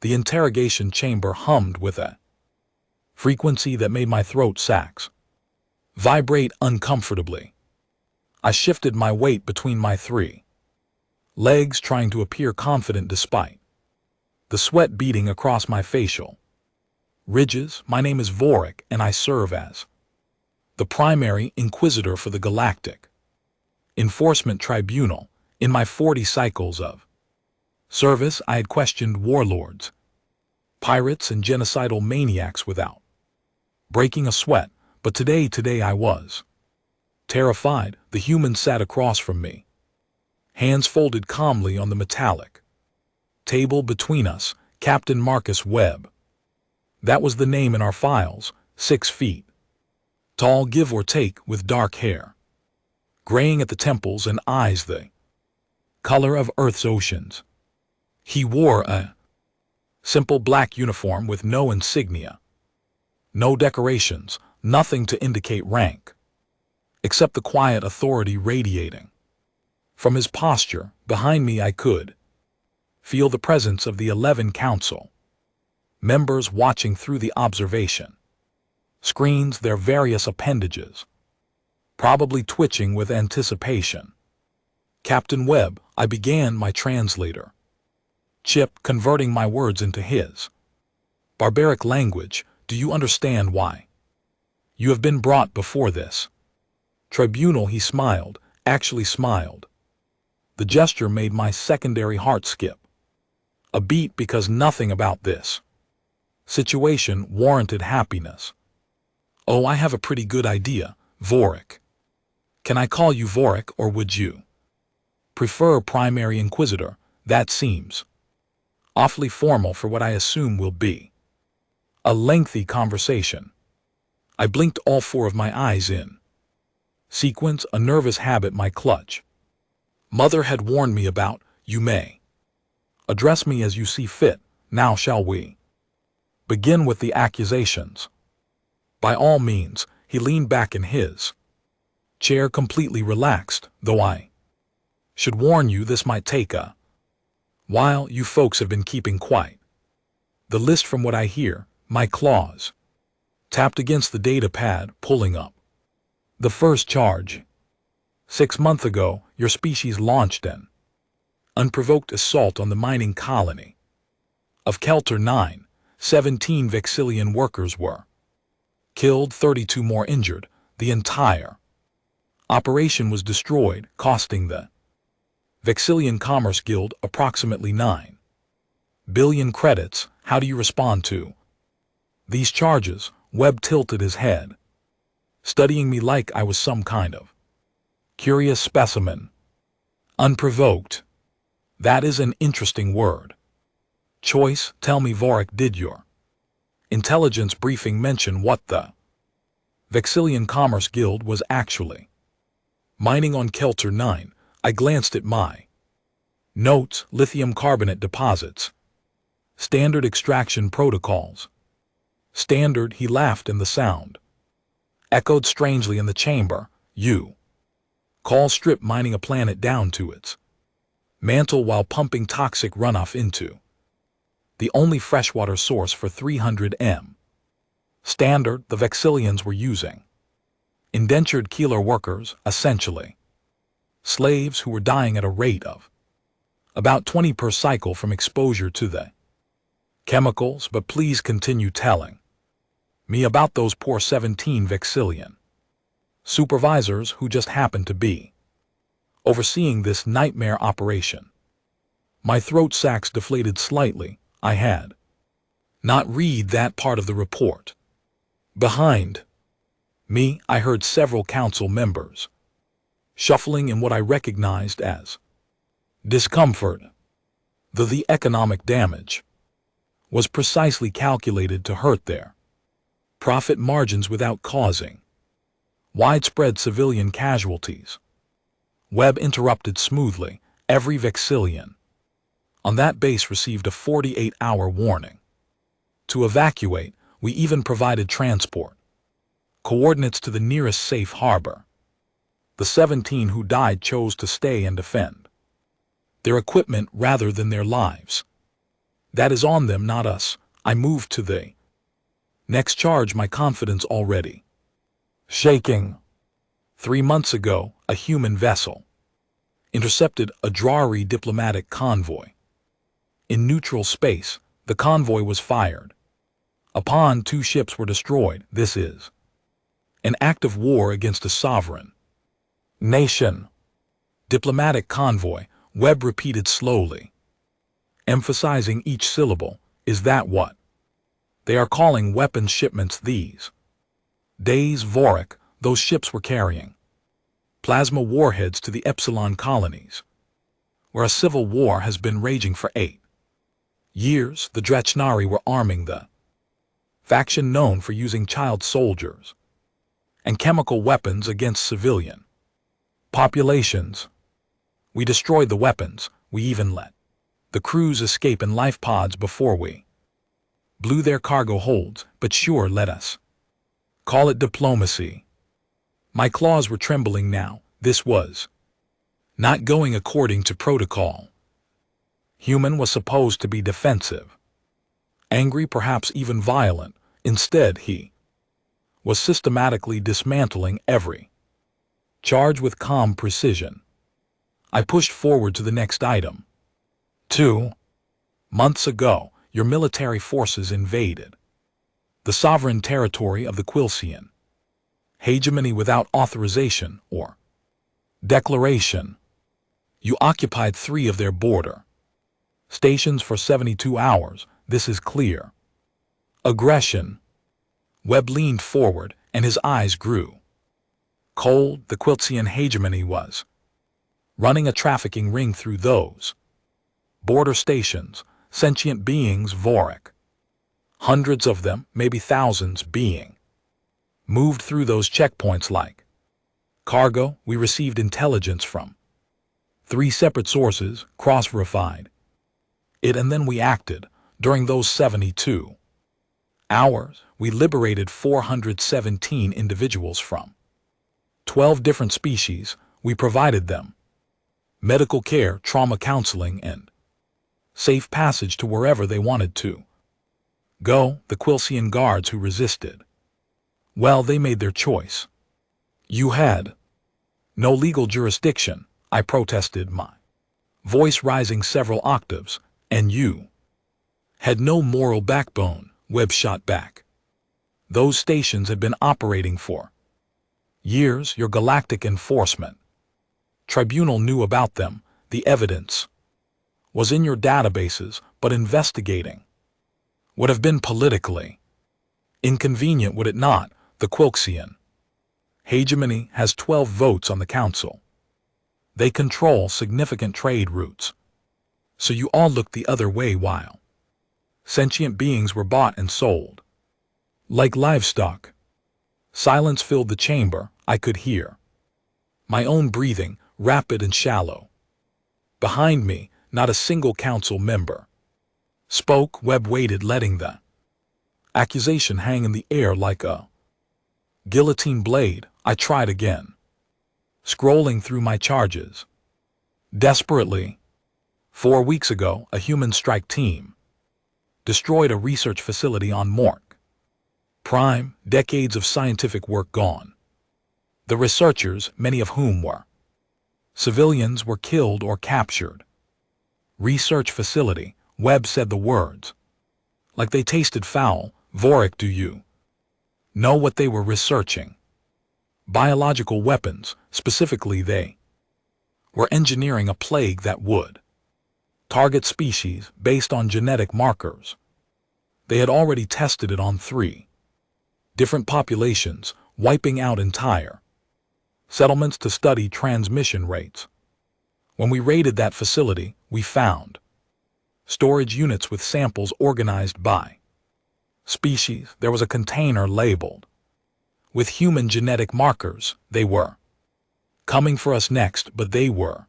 The interrogation chamber hummed with a frequency that made my throat sacs vibrate uncomfortably. I shifted my weight between my three legs, trying to appear confident despite the sweat beading across my facial ridges. My name is Vorik, and I serve as the primary inquisitor for the Galactic Enforcement Tribunal. In my 40 cycles of service, I had questioned warlords, pirates, and genocidal maniacs without breaking a sweat, but today I was terrified. The human sat across from me, hands folded calmly on the metallic table between us. Captain Marcus Webb. That was the name in our files. 6 feet tall, give or take, with dark hair graying at the temples and eyes the color of Earth's oceans. He wore a simple black uniform with no insignia, no decorations, nothing to indicate rank, except the quiet authority radiating from his posture. Behind me I could feel the presence of the 11 council members watching through the observation screens, their various appendages probably twitching with anticipation. Captain Webb, I began, my translator Chip converting my words into his barbaric language. Do you understand why you have been brought before this tribunal? He smiled, actually smiled. The gesture made my secondary heart skip a beat, because nothing about this situation warranted happiness. Oh, I have a pretty good idea, Vorik. Can I call you Vorik, or would you prefer Primary Inquisitor? That seems awfully formal for what I assume will be a lengthy conversation. I blinked, all 4 of my eyes in sequence, a nervous habit my clutch mother had warned me about. You may address me as you see fit. Now shall we begin with the accusations? By all means. He leaned back in his chair, completely relaxed, though I should warn you this might take a while. You folks have been keeping quite the list from what I hear. My claws tapped against the data pad, pulling up the first charge. 6 months ago, your species launched an unprovoked assault on the mining colony of Kelter 9. 17 Vexillian workers were killed, 32 more injured. The entire operation was destroyed, costing the Vexillian Commerce Guild approximately 9 billion credits. How do you respond to these charges? Webb tilted his head, studying me like I was some kind of curious specimen. Unprovoked. That is an interesting word choice. Tell me, Vorik, did your intelligence briefing mention what the Vexillian Commerce Guild was actually mining on Kelter 9? I glanced at my notes. Lithium carbonate deposits. Standard extraction protocols. Standard. He laughed, and the sound echoed strangely in the chamber. You call strip mining a planet down to its mantle while pumping toxic runoff into the only freshwater source for 300 m. Standard. The Vexillians were using indentured Keeler workers, essentially slaves who were dying at a rate of about 20 per cycle from exposure to the chemicals. But please continue telling me about those poor 17 Vexillian supervisors who just happened to be overseeing this nightmare operation. My throat sacs deflated slightly. I had not read that part of the report. Behind me, I heard several council members shuffling in what I recognized as discomfort. The economic damage was precisely calculated to hurt their profit margins without causing widespread civilian casualties. Webb interrupted smoothly. Every Vexillian on that base received a 48-hour warning to evacuate. We even provided transport coordinates to the nearest safe harbor. The 17 who died chose to stay and defend their equipment rather than their lives. That is on them, not us. I moved to the next charge, my confidence already shaking. 3 months ago, a human vessel intercepted a Drari diplomatic convoy. In neutral space, the convoy was fired upon. 2 ships were destroyed. This is an act of war against a sovereign nation. Diplomatic convoy, Webb repeated slowly, emphasizing each syllable. Is that what they are calling weapons shipments these days, Vorik? Those ships were carrying plasma warheads to the Epsilon colonies, where a civil war has been raging for 8 years. The Drechnari were arming the faction known for using child soldiers and chemical weapons against civilian populations. We destroyed the weapons. We even let the crews escape in life pods before we blew their cargo holds. But sure, let us call it diplomacy. My claws were trembling now. This was not going according to protocol. Human was supposed to be defensive, angry, perhaps even violent. Instead, he was systematically dismantling every charge with calm precision. I pushed forward to the next item. 2 months ago, your military forces invaded the sovereign territory of the Quilcian hegemony without authorization or declaration. You occupied 3 of their border stations for 72 hours. This is clear aggression. Webb leaned forward, and his eyes grew cold. The Quilcian hegemony was running a trafficking ring through those border stations. Sentient beings, Vorik. Hundreds of them, maybe thousands, being moved through those checkpoints like cargo. We received intelligence from 3 separate sources, cross-verified it, and then we acted. During those 72 hours, we liberated 417 individuals from 12 different species. We provided them medical care, trauma counseling, and safe passage to wherever they wanted to go. The Quilcian guards who resisted, well, they made their choice. You had no legal jurisdiction, I protested, my voice rising several octaves, and you had no moral backbone, Webb shot back. Those stations had been operating for years. Your galactic enforcement tribunal knew about them. The evidence was in your databases, but investigating would have been politically inconvenient, would it not? The Quilcian hegemony has 12 votes on the council. They control significant trade routes. So you all looked the other way while sentient beings were bought and sold like livestock. Silence filled the chamber. I could hear my own breathing, rapid and shallow. Behind me, not a single council member spoke. Webb waited, letting the accusation hang in the air like a guillotine blade. I tried again, scrolling through my charges desperately. 4 weeks ago, a human strike team destroyed a research facility on Mork Prime. Decades of scientific work gone. The researchers, many of whom were civilians, were killed or captured. Research facility. Webb said the words like they tasted foul. Vorik, do you know what they were researching? Biological weapons. Specifically, they were engineering a plague that would target species based on genetic markers. They had already tested it on 3 different populations, wiping out entire settlements to study transmission rates. When we raided that facility, we found storage units with samples organized by species. There was a container labeled with human genetic markers. They were coming for us next, but they were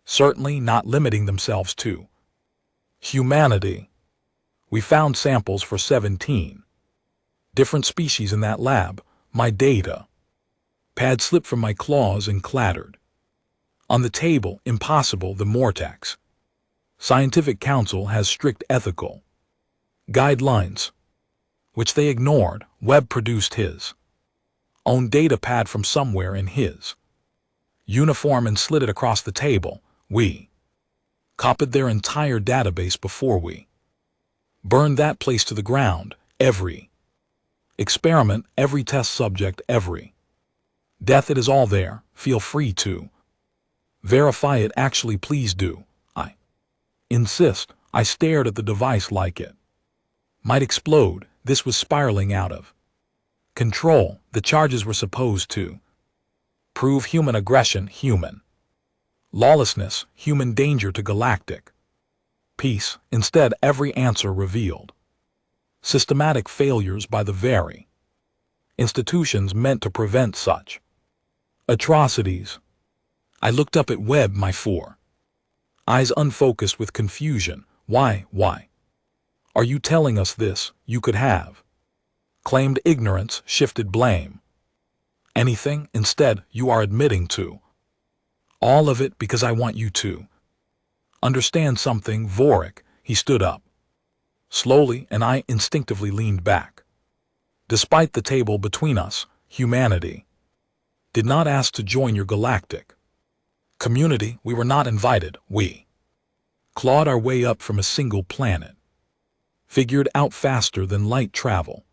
certainly not limiting themselves to humanity. We found samples for 17 different species in that lab. My data pad slipped from my claws and clattered on the table. Impossible. The Mortax Scientific Council has strict ethical guidelines, which they ignored. Webb produced his own data pad from somewhere in his uniform and slid it across the table. We copied their entire database before we burned that place to the ground. Every experiment, every test subject, every death, it is all there. Feel free to verify it. Actually, please do. I insist. I stared at the device like it might explode. This was spiraling out of control. The charges were supposed to prove human aggression, human lawlessness, human danger to galactic peace. Instead, every answer revealed systematic failures by the very institutions meant to prevent such atrocities. I looked up at Webb, my four eyes unfocused with confusion. Why are you telling us this? You could have claimed ignorance, shifted blame, anything. Instead, you are admitting to all of it because I want you to understand something. Vorik, he stood up slowly, and I instinctively leaned back. Despite the table between us, humanity did not ask to join your galactic community. We were not invited. We clawed our way up from a single planet, figured out faster than light travel,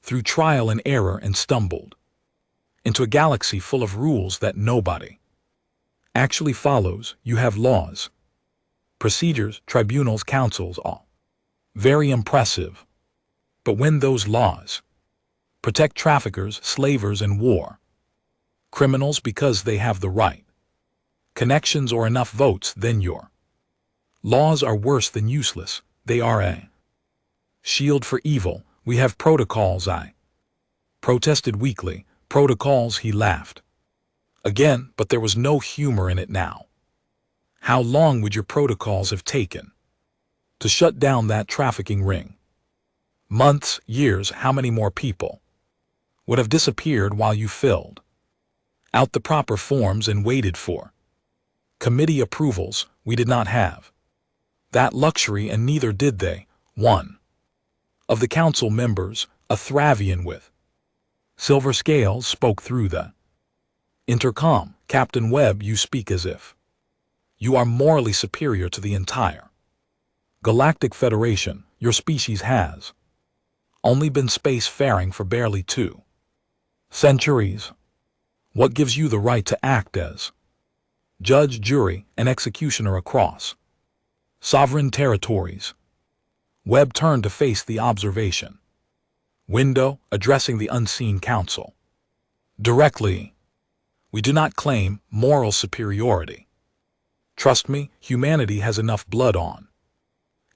through trial and error, and stumbled into a galaxy full of rules that nobody actually follows. You have laws, procedures, tribunals, councils, all very impressive. But when those laws protect traffickers, slavers, and war criminals because they have the right connections or enough votes, then your laws are worse than useless. They are a shield for evil. We have protocols. I protested weakly. Protocols, he laughed again, but there was no humor in it now. How long would your protocols have taken to shut down that trafficking ring? Months, years. How many more people would have disappeared while you filled out the proper forms and waited for committee approvals? We did not have that luxury, and neither did they. One of the council members, a Thravian with silver scales, spoke through the intercom. Captain Webb, you speak as if you are morally superior to the entire Galactic Federation. Your species has only been spacefaring for barely 2 centuries. What gives you the right to act as judge, jury, and executioner across sovereign territories? Webb turned to face the observation window, addressing the unseen council directly. We do not claim moral superiority. Trust me, humanity has enough blood on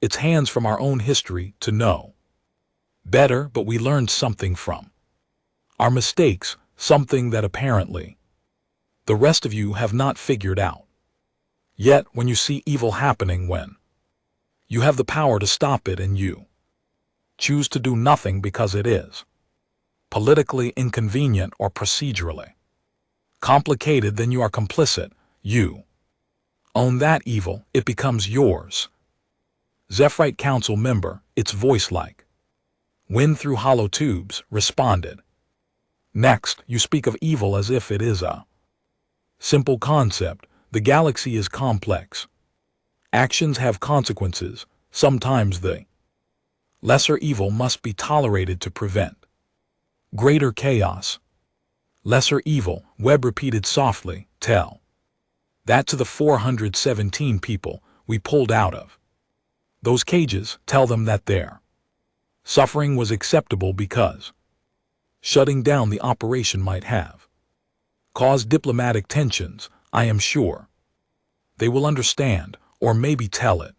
its hands from our own history to know better, but we learned something from our mistakes, something that apparently the rest of you have not figured out. Yet, when you see evil happening, when you have the power to stop it and you choose to do nothing because it is politically inconvenient or procedurally complicated, then you are complicit. You own that evil. It becomes yours. Zephyrite Council member, its voice like wind through hollow tubes, responded. Next, you speak of evil as if it is a simple concept. The galaxy is complex. Actions have consequences. Sometimes the lesser evil must be tolerated to prevent greater chaos. Lesser evil, Webb repeated softly. Tell that to the 417 people we pulled out of those cages. Tell them that their suffering was acceptable because shutting down the operation might have caused diplomatic tensions. I am sure they will understand, or maybe tell it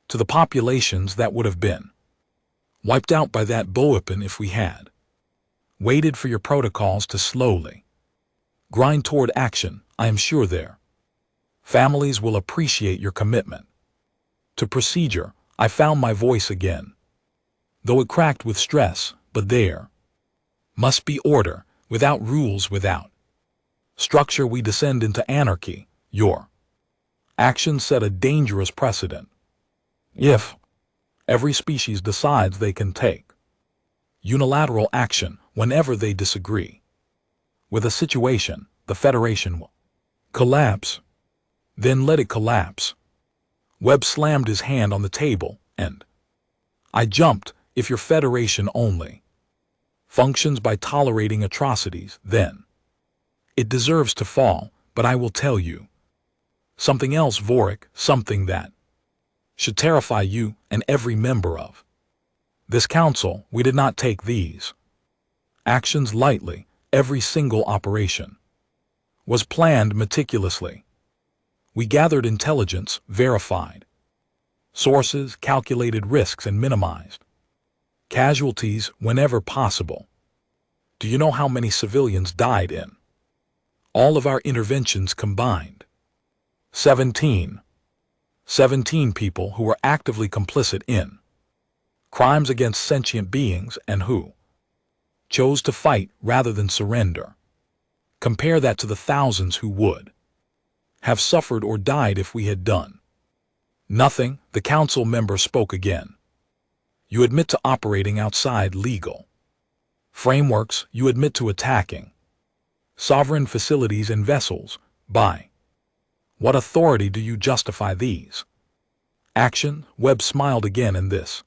to the populations that would have been wiped out by that bullwhipping if we had waited for your protocols to slowly grind toward action. I am sure their families will appreciate your commitment to procedure. I found my voice again, though it cracked with stress. But there must be order. Without rules, without structure, we descend into anarchy. Your Actions set a dangerous precedent. If every species decides they can take unilateral action whenever they disagree with a situation, the Federation will collapse. Then let it collapse. Webb slammed his hand on the table, and I jumped. If your Federation only functions by tolerating atrocities, then it deserves to fall. But I will tell you something else, Vorik, something that should terrify you and every member of this council. We did not take these actions lightly. Every single operation was planned meticulously. We gathered intelligence, verified sources, calculated risks, and minimized casualties whenever possible. Do you know how many civilians died in all of our interventions combined? 17. 17 people who were actively complicit in crimes against sentient beings and who chose to fight rather than surrender. Compare that to the thousands who would have suffered or died if we had done nothing. The council member spoke again. You admit to operating outside legal frameworks. You admit to attacking sovereign facilities and vessels. By what authority do you justify these actions? Webb smiled again, and this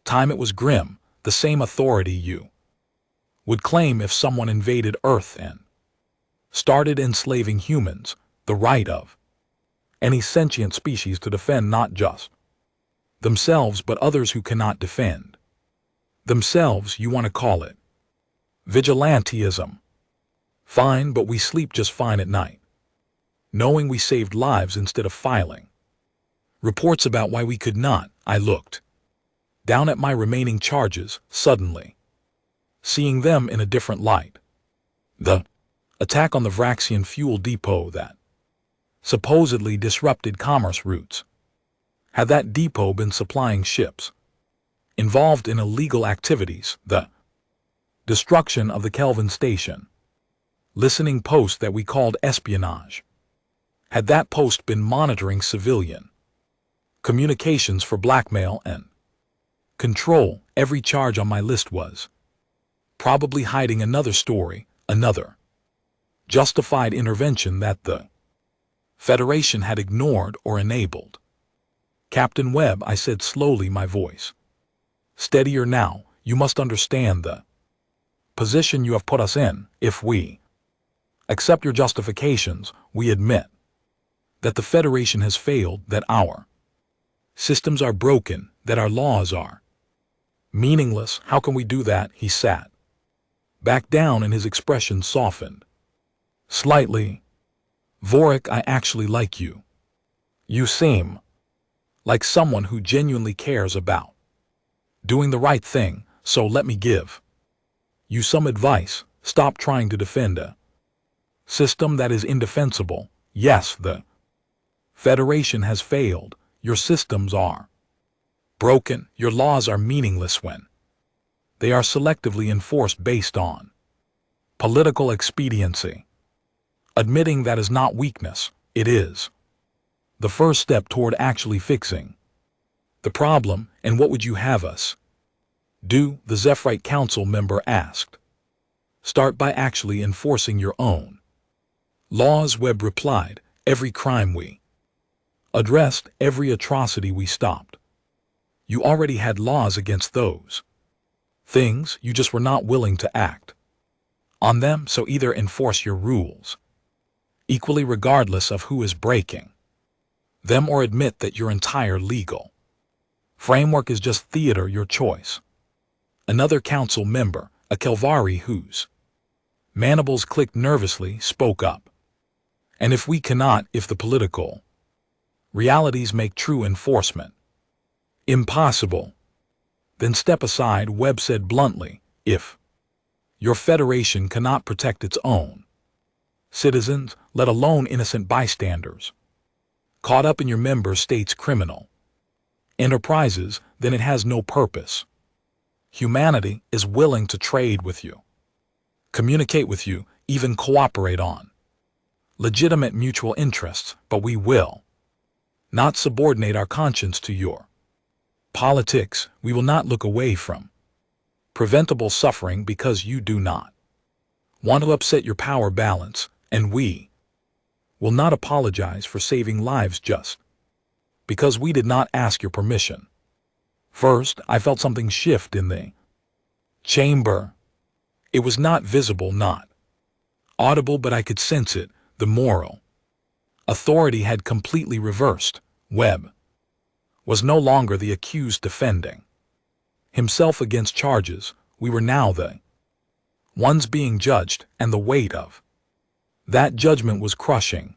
time it was grim. The same authority you would claim if someone invaded Earth and started enslaving humans. The right of any sentient species to defend not just themselves but others who cannot defend themselves. You want to call it vigilantism. Fine, but we sleep just fine at night, knowing we saved lives instead of filing reports about why we could not. I looked down at my remaining charges, suddenly seeing them in a different light. The attack on the Vraxian fuel depot that supposedly disrupted commerce routes. Had that depot been supplying ships involved in illegal activities? The destruction of the Kelvin station listening post that we called espionage. Had that post been monitoring civilian communications for blackmail and control? Every charge on my list was probably hiding another story, another justified intervention that the Federation had ignored or enabled. Captain Webb, I said slowly, my voice steadier now, you must understand the position you have put us in. If we accept your justifications, we admit that the Federation has failed, that our systems are broken, that our laws are meaningless. How can we do that? He sat back down and his expression softened slightly. Vorik, I actually like you. You seem like someone who genuinely cares about doing the right thing, so let me give you some advice. Stop trying to defend a system that is indefensible. Yes, the Federation has failed. Your systems are broken. Your laws are meaningless when they are selectively enforced based on political expediency. Admitting that is not weakness, it is the first step toward actually fixing the problem. And what would you have us do? The Zephyrite Council member asked. Start by actually enforcing your own laws, Webb replied. Every crime we addressed, every atrocity we stopped. You already had laws against those things, you just were not willing to act on them. So either enforce your rules equally regardless of who is breaking them, or admit that your entire legal framework is just theater. Your choice. Another council member, a Kelvari whose mandibles clicked nervously, spoke up. And if we cannot, if the political realities make true enforcement impossible, then step aside, Webb said bluntly. If your Federation cannot protect its own citizens, let alone innocent bystanders caught up in your member state's criminal enterprises, then it has no purpose. Humanity is willing to trade with you, communicate with you, even cooperate on legitimate mutual interests, but we will not subordinate our conscience to your politics. We will not look away from preventable suffering because you do not want to upset your power balance, and we will not apologize for saving lives just because we did not ask your permission. First, I felt something shift in the chamber. It was not visible, not audible, but I could sense it. The moral authority had completely reversed. Webb was no longer the accused defending himself against charges. We were now the ones being judged, and the weight of that judgment was crushing.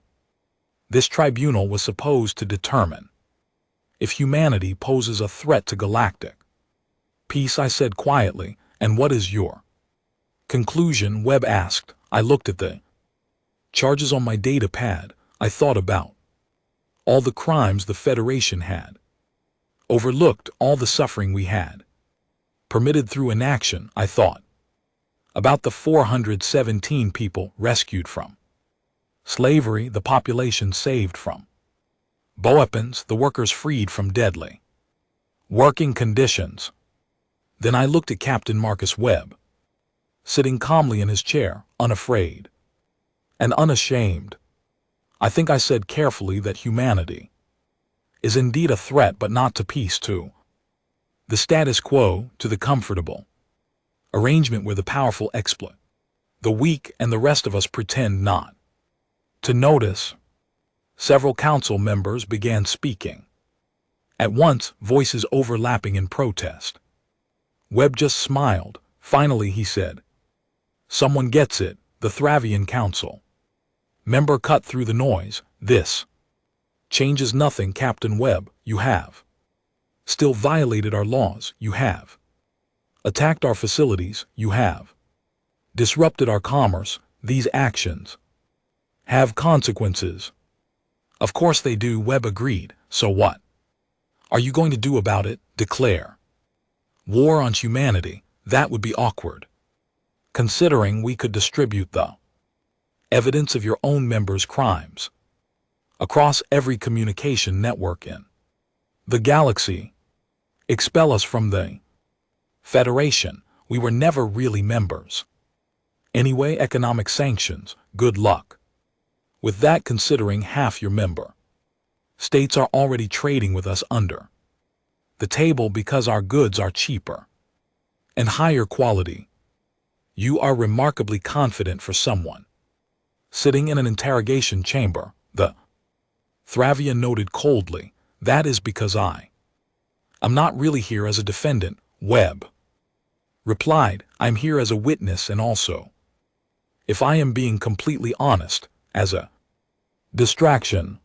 This tribunal was supposed to determine if humanity poses a threat to galactic peace, I said quietly. And what is your conclusion? Webb asked. I looked at the charges on my data pad. I thought about all the crimes the Federation had overlooked, all the suffering we had permitted through inaction. I thought about the 417 people rescued from slavery, the population saved from weapons, the workers freed from deadly working conditions. Then I looked at Captain Marcus Webb, sitting calmly in his chair, unafraid and unashamed. I think I said carefully that humanity is indeed a threat, but not to peace, to the status quo, to the comfortable arrangement where the powerful exploit the weak and the rest of us pretend not to notice. Several council members began speaking at once, voices overlapping in protest. Webb just smiled. Finally he said, "Someone gets it." The Thravian Council member cut through the noise. "This changes nothing, Captain Webb. You have still violated our laws. You have attacked our facilities. You have disrupted our commerce. These actions have consequences." "Of course they do," Webb agreed. "So what are you going to do about it? Declare war on humanity? That would be awkward, considering we could distribute the evidence of your own members' crimes across every communication network in the galaxy. Expel us from the Federation. We were never really members. Anyway, economic sanctions. Good luck with that, considering half your member states are already trading with us under the table because our goods are cheaper and higher quality. You are remarkably confident for someone sitting in an interrogation chamber," the Thravian noted coldly. "That is because I'm not really here as a defendant," Webb replied. "I'm here as a witness, and also, if I am being completely honest, as a distraction."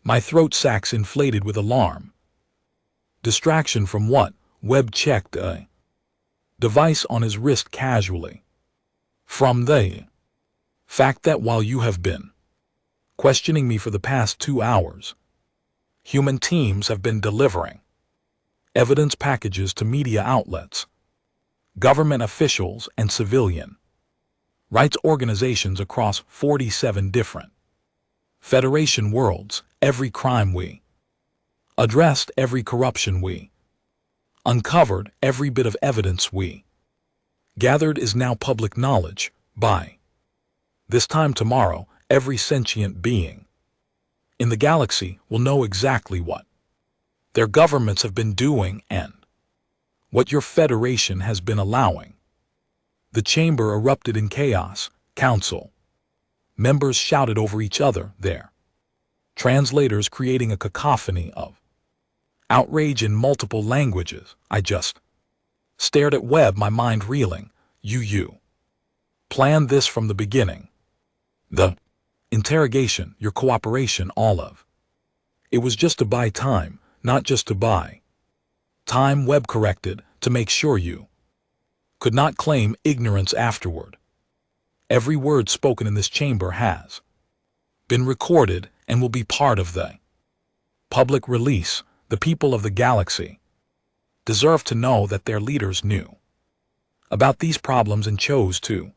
My throat sacs inflated with alarm. Distraction from what? Webb checked a device on his wrist casually. "From the fact that while you have been questioning me for the past 2 hours, human teams have been delivering evidence packages to media outlets, government officials, and civilian rights organizations across 47 different Federation worlds. Every crime we addressed, every corruption we uncovered, every bit of evidence we gathered is now public knowledge. By this time tomorrow, every sentient being in the galaxy will know exactly what their governments have been doing and what your Federation has been allowing." The chamber erupted in chaos. Council members shouted over each other, their translators creating a cacophony of outrage in multiple languages. I just stared at Webb, my mind reeling. You planned this from the beginning. The interrogation, your cooperation, all of it was just to buy time, not just to buy time, Webb corrected, to make sure you could not claim ignorance afterward. Every word spoken in this chamber has been recorded and will be part of the public release. The people of the galaxy deserve to know that their leaders knew about these problems and chose to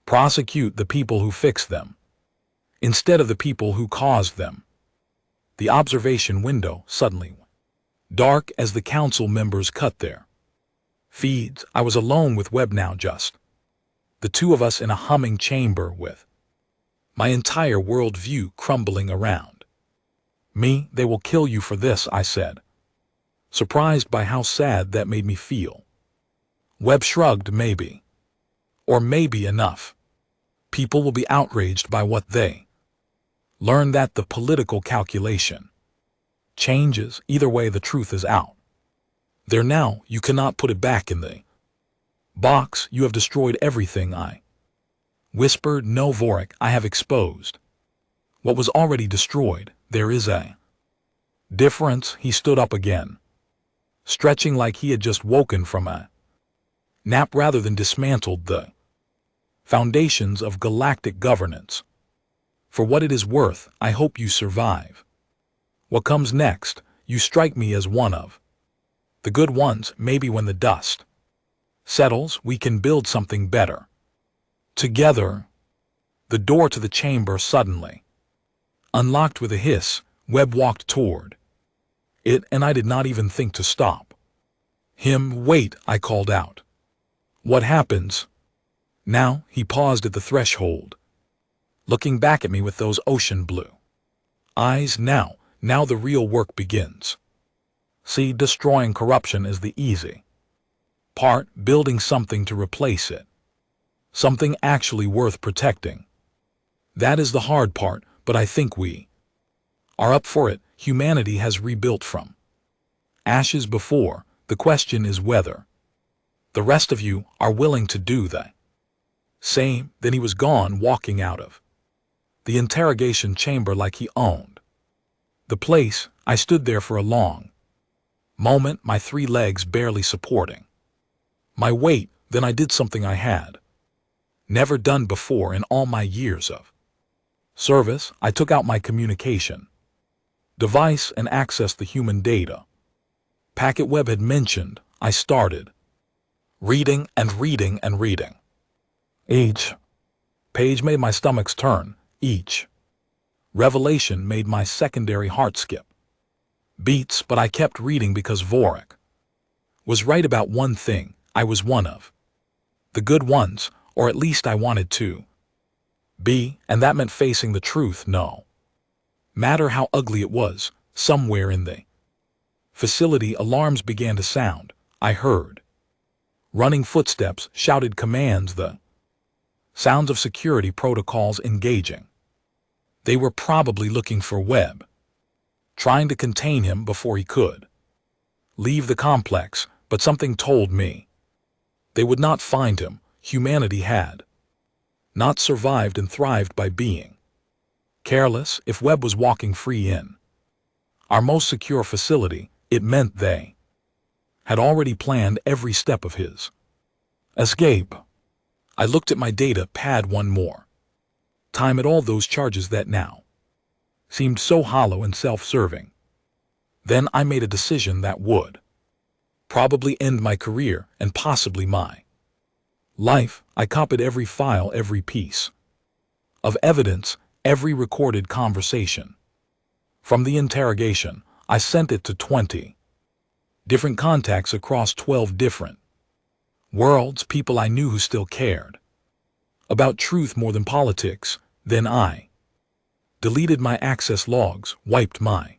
prosecute the people who fixed them instead of the people who caused them. The observation window suddenly went dark as the council members cut their feeds. I was alone with Webb now, just the two of us in a humming chamber with my entire worldview crumbling around me. They will kill you for this, I said, surprised by how sad that made me feel. Webb shrugged. Maybe. Or maybe enough. People will be outraged by what they learn, that the political calculation changes. Either way, the truth is out there now. You cannot put it back in the box. You have destroyed everything, I whispered. No, Vorik, I have exposed what was already destroyed. There is a difference. He stood up again, stretching like he had just woken from a nap rather than dismantled the foundations of galactic governance. For what it is worth, I hope you survive what comes next. You strike me as one of the good ones. Maybe when the dust settles, we can build something better together. The door to the chamber suddenly unlocked with a hiss. Webb walked toward it, and I did not even think to stop him. Wait, I called out. What happens now? He paused at the threshold, looking back at me with those ocean blue eyes. Now the real work begins. See, destroying corruption is the easy part. Building something to replace it, something actually worth protecting, that is the hard part. But I think we are up for it. Humanity has rebuilt from ashes before. The question is whether the rest of you are willing to do the same. Then he was gone, walking out of the interrogation chamber like he owned the place. I stood there for a long moment, my 3 legs barely supporting my weight. Then I did something I had never done before in all my years of service. I took out my communication device and accessed the human data packet Webb had mentioned. I started reading and reading and reading. Each page made my stomachs turn. Each revelation made my secondary heart skip beats. But I kept reading because Vorik was right about one thing. I was one of the good ones, or at least I wanted to be, and that meant facing the truth, no matter how ugly it was. Somewhere in the facility, alarms began to sound. I heard running footsteps, shouted commands, the sounds of security protocols engaging. They were probably looking for Webb, trying to contain him before he could leave the complex. But something told me they would not find him. Humanity had not survived and thrived by being careless. If Webb was walking free in our most secure facility, it meant they had already planned every step of his escape. I looked at my data pad one more time at all those charges that now seemed so hollow and self-serving. Then I made a decision that would probably end my career and possibly my life. I copied every file, every piece of evidence, every recorded conversation from the interrogation. I sent it to 20 different contacts across 12 different worlds, people I knew who still cared about truth more than politics. Then I deleted my access logs, wiped my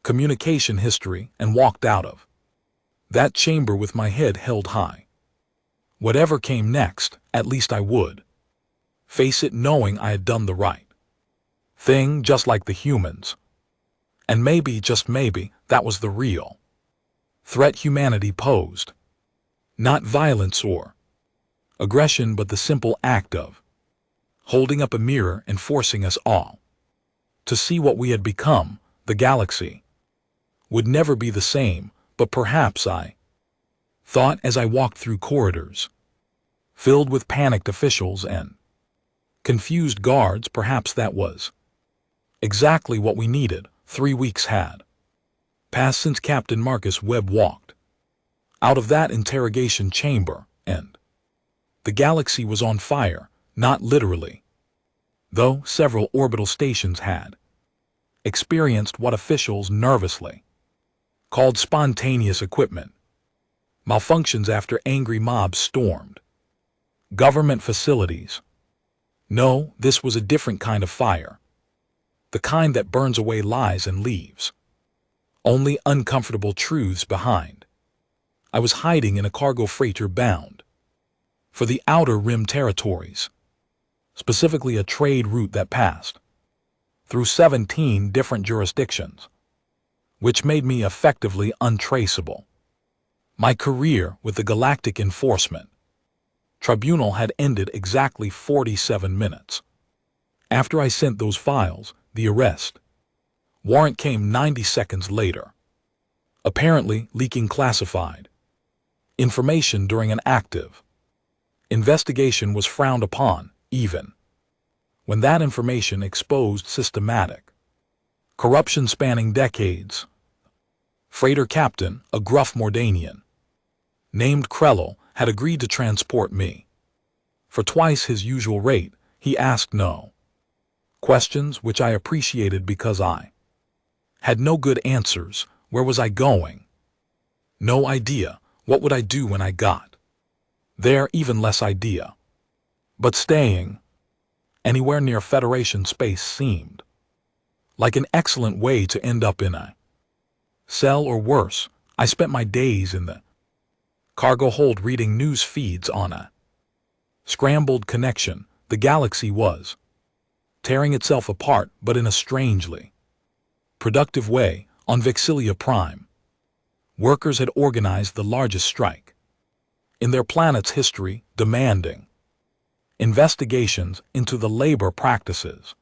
communication history, and walked out of that chamber with my head held high. Whatever came next, at least I would face it knowing I had done the right thing, just like the humans. And maybe, just maybe, that was the real threat humanity posed. Not violence or aggression, but the simple act of holding up a mirror and forcing us all to see what we had become. The galaxy would never be the same, but perhaps, I thought as I walked through corridors filled with panicked officials and confused guards, perhaps that was exactly what we needed. 3 weeks had passed since Captain Marcus Webb walked out of that interrogation chamber, and the galaxy was on fire. Not literally, though. Several orbital stations had experienced what officials nervously called spontaneous equipment malfunctions after angry mobs stormed government facilities. No, this was a different kind of fire, the kind that burns away lies and leaves only uncomfortable truths behind. I was hiding in a cargo freighter bound for the Outer Rim territories, specifically a trade route that passed through 17 different jurisdictions, which made me effectively untraceable. My career with the Galactic Enforcement Tribunal had ended exactly 47 minutes. After I sent those files, the arrest warrant came 90 seconds later, apparently leaking classified information during an active investigation was frowned upon, even when that information exposed systematic corruption spanning decades. Freighter captain, a gruff Mordanian named Krello, had agreed to transport me. For twice his usual rate, he asked no questions, which I appreciated because I had no good answers. Where was I going? No idea. What would I do when I got there? Even less idea. But staying anywhere near Federation space seemed like an excellent way to end up in a cell, or worse. I spent my days in the cargo hold reading news feeds on a scrambled connection. The galaxy was tearing itself apart, but in a strangely productive way. On Vixilia Prime, workers had organized the largest strike in their planet's history, demanding investigations into the labor practices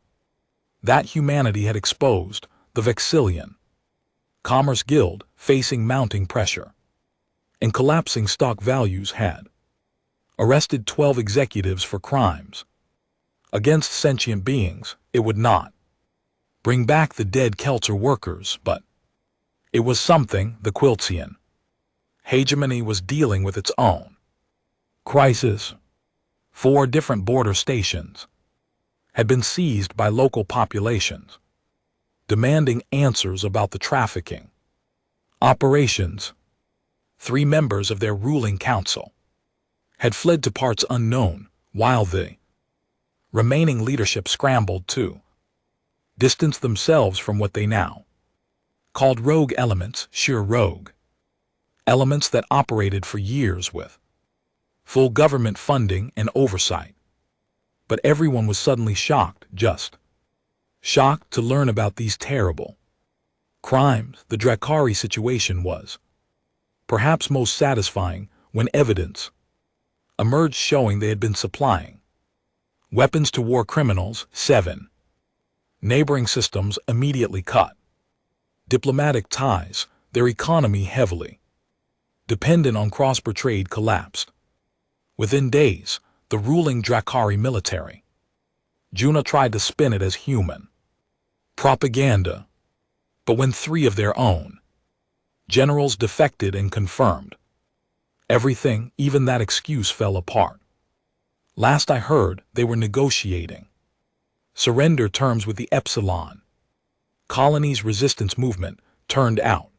that humanity had exposed. The Vexillian Commerce Guild, facing mounting pressure and collapsing stock values, had arrested 12 executives for crimes against sentient beings. It would not bring back the dead Kelter workers, but it was something. The Quiltsian hegemony was dealing with its own crisis. 4 different border stations had been seized by local populations, demanding answers about the trafficking operations. 3 members of their ruling council had fled to parts unknown, while the remaining leadership scrambled to distance themselves from what they now called rogue elements. Sheer rogue elements that operated for years with full government funding and oversight. But everyone was suddenly shocked, just shocked, to learn about these terrible crimes. The Drakari situation was perhaps most satisfying when evidence emerged showing they had been supplying weapons to war criminals. 7 neighboring systems immediately cut diplomatic ties. Their economy, heavily dependent on cross-border trade, collapsed. Within days, the ruling Drakari military Juna tried to spin it as human propaganda, but when 3 of their own generals defected and confirmed everything, even that excuse fell apart. Last I heard, they were negotiating surrender terms with the Epsilon Colony's resistance movement. Turned out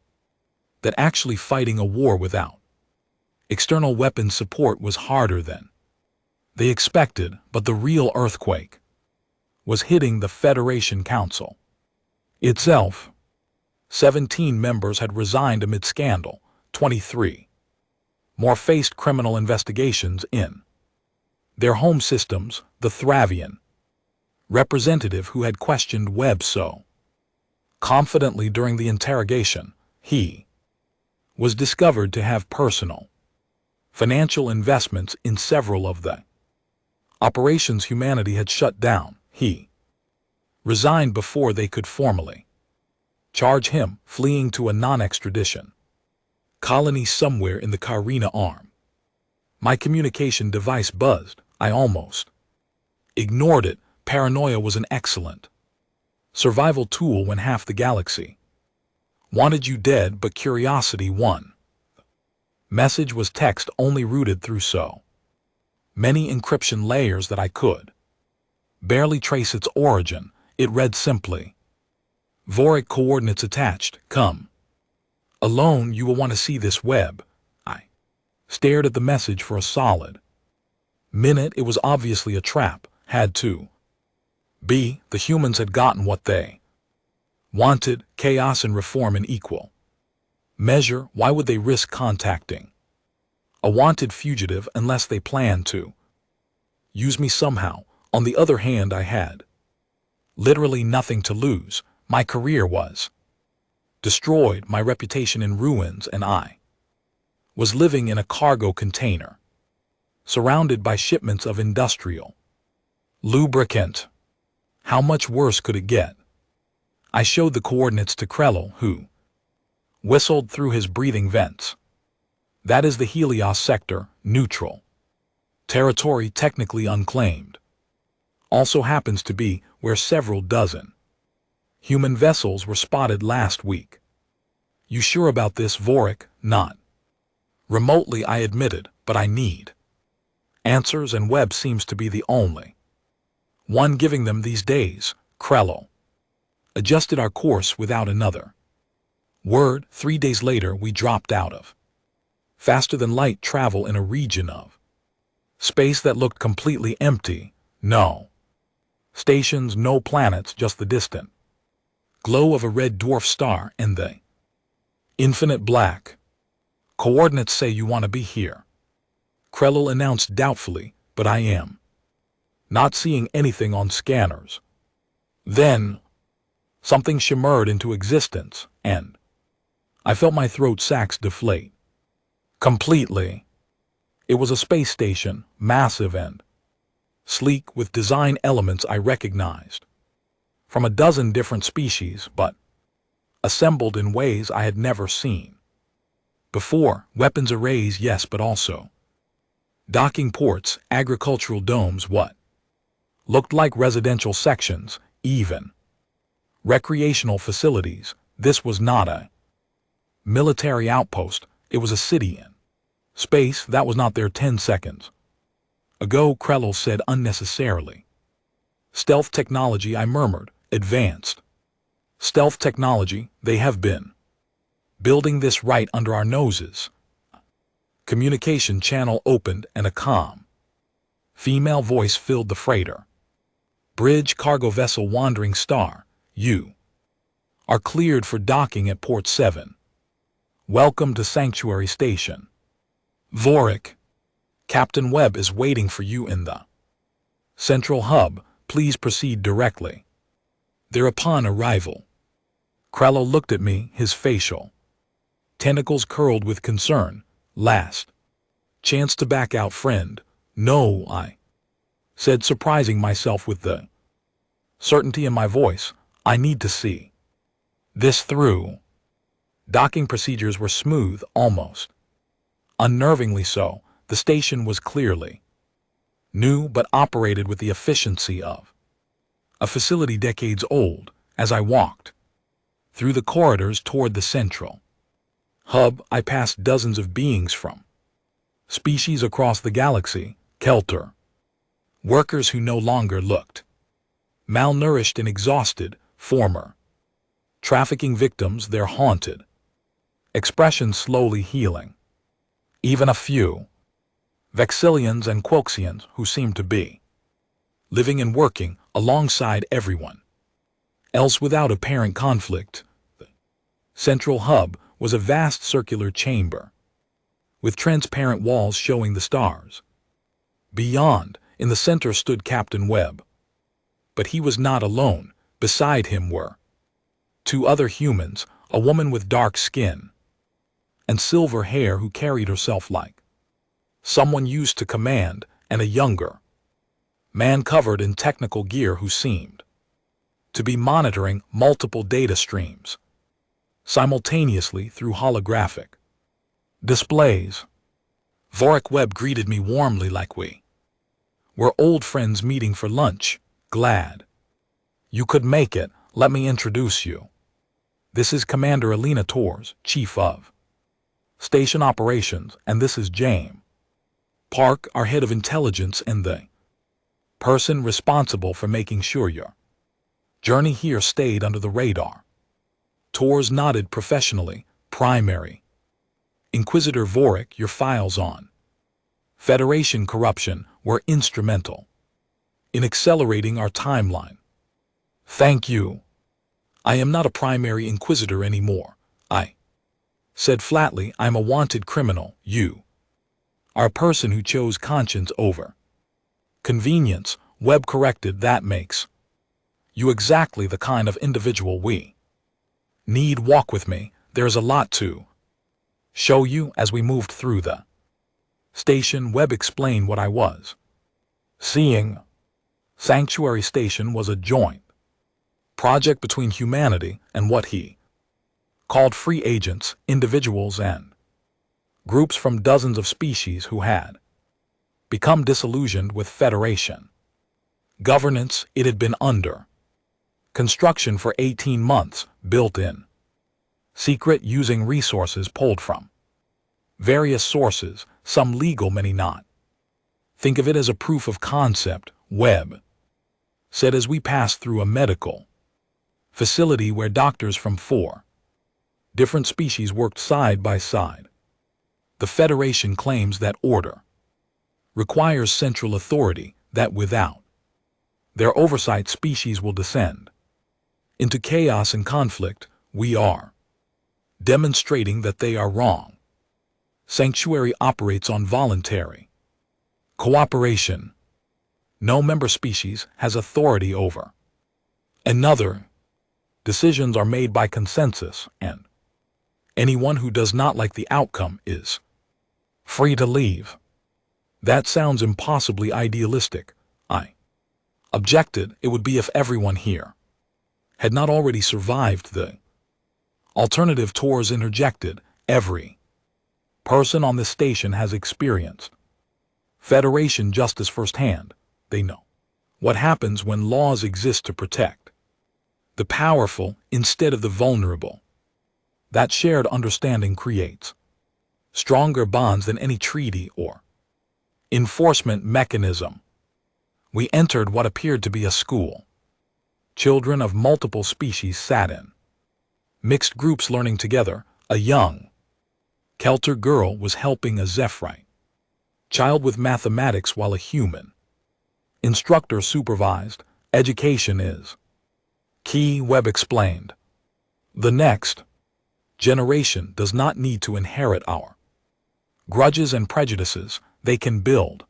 that actually fighting a war without external weapons support was harder than they expected. But the real earthquake was hitting the Federation Council itself. 17 members had resigned amid scandal. 23 more faced criminal investigations in their home systems. The Thravian representative who had questioned Webb so confidently during the interrogation, he was discovered to have personal financial investments in several of the operations humanity had shut down. He resigned before they could formally charge him, fleeing to a non-extradition colony somewhere in the Carina arm. My communication device buzzed. I almost ignored it. Paranoia was an excellent survival tool when half the galaxy wanted you dead, but curiosity won. Message was text only, routed through so many encryption layers that I could barely trace its origin. It read simply, Vorik coordinates attached, come. Alone you will want to see this web. I stared at the message for a solid minute. It was obviously a trap, had to be. The humans had gotten what they wanted, chaos and reform in equal measure. Why would they risk contacting a wanted fugitive unless they planned to use me somehow? On the other hand, I had literally nothing to lose. My career was destroyed, my reputation in ruins, and I was living in a cargo container, surrounded by shipments of industrial lubricant. How much worse could it get? I showed the coordinates to Krell, who whistled through his breathing vents. That is the Helios sector, neutral territory, technically unclaimed. Also happens to be where several dozen human vessels were spotted last week. You sure about this, Vorik? Not remotely, I admitted, but I need answers, and Webb seems to be the only one giving them these days. Krell adjusted our course without another word. 3 days later we dropped out of faster-than-light travel in a region of space that looked completely empty. No stations, no planets, just the distant glow of a red dwarf star and the infinite black. Coordinates say you want to be here, Krell announced doubtfully, but I am not seeing anything on scanners. Then something shimmered into existence, and I felt my throat sacs deflate completely. It was a space station, massive and sleek, with design elements I recognized from a dozen different species, but assembled in ways I had never seen before. Weapons arrays, yes, but also docking ports, agricultural domes, what looked like residential sections, even recreational facilities. This was not a military outpost, it was a city in space that was not there 10 seconds ago, Krell said unnecessarily. Stealth technology, I murmured. Advanced stealth technology. They have been building this right under our noses. Communication channel opened and a calm female voice filled the freighter bridge. Cargo vessel Wandering Star, you are cleared for docking at Port 7. Welcome to Sanctuary Station, Vorik. Captain Webb is waiting for you in the central hub. Please proceed directly there upon arrival. Krell looked at me, his facial tentacles curled with concern. Last chance to back out, friend. No, I said, surprising myself with the certainty in my voice. I need to see this through. Docking procedures were smooth, almost unnervingly so. The station was clearly new, but operated with the efficiency of a facility decades old. As I walked through the corridors toward the central hub, I passed dozens of beings from species across the galaxy, Kelter workers who no longer looked malnourished and exhausted, former trafficking victims, their haunted expressions slowly healing. Even a few Vexillians and Quoxians who seemed to be living and working alongside everyone else without apparent conflict. The central hub was a vast circular chamber with transparent walls showing the stars. Beyond, in the center, stood Captain Webb. But he was not alone. Beside him were two other humans, a woman with dark skin and silver hair who carried herself like someone used to command, and a younger man covered in technical gear who seemed to be monitoring multiple data streams simultaneously through holographic displays. Vorik. Webb greeted me warmly, like we were old friends meeting for lunch. Glad you could make it. Let me introduce you. This is Commander Alina Torres, Chief of Station Operations, and this is James Park, our Head of Intelligence and the person responsible for making sure your journey here stayed under the radar. Tors nodded professionally. Primary. Inquisitor Vorik, your files on Federation corruption were instrumental in accelerating our timeline. Thank you. I am not a primary inquisitor anymore. I said flatly, I'm a wanted criminal. You are a person who chose conscience over convenience. Webb corrected, that makes you exactly the kind of individual we need. Walk with me. There's a lot to show you. As we moved through the station, Webb explained what I was seeing. Sanctuary Station was a joint project between humanity and what he called free agents, individuals and groups from dozens of species who had become disillusioned with Federation governance. It had been under construction for 18 months, built in secret, using resources pulled from various sources, some legal, many not. Think of it as a proof of concept, Webb said as we passed through a medical facility where doctors from 4 different species worked side by side. The Federation claims that order requires central authority, that without their oversight species will descend into chaos and conflict. We are demonstrating that they are wrong. Sanctuary operates on voluntary cooperation. No member species has authority over another. Decisions are made by consensus, and anyone who does not like the outcome is free to leave. That sounds impossibly idealistic. I objected. It would be if everyone here had not already survived the alternative. Tors interjected. Every person on this station has experienced Federation justice firsthand. They know what happens when laws exist to protect the powerful instead of the vulnerable. That shared understanding creates stronger bonds than any treaty or enforcement mechanism. We entered what appeared to be a school. Children of multiple species sat in mixed groups learning together. A young Kelter girl was helping a Zephyrite child with mathematics while a human instructor supervised. Education is key, Webb explained. The next generation does not need to inherit our grudges and prejudices. They can build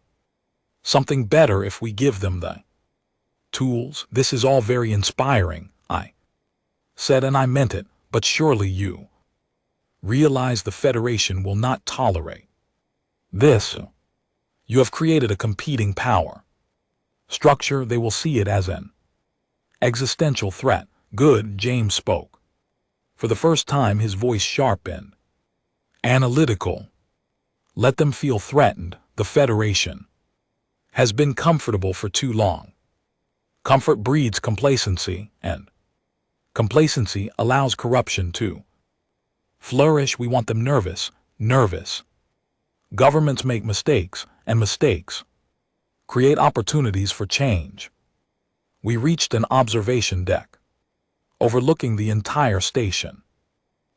something better if we give them the tools. This is all very inspiring, I said, and I meant it, but surely you realize the Federation will not tolerate this. You have created a competing power structure. They will see it as an existential threat. Good, James spoke. For the first time, his voice sharp and analytical. Let them feel threatened. The Federation has been comfortable for too long. Comfort breeds complacency, and complacency allows corruption to flourish. We want them nervous. Governments make mistakes, and mistakes create opportunities for change. We reached an observation deck overlooking the entire station.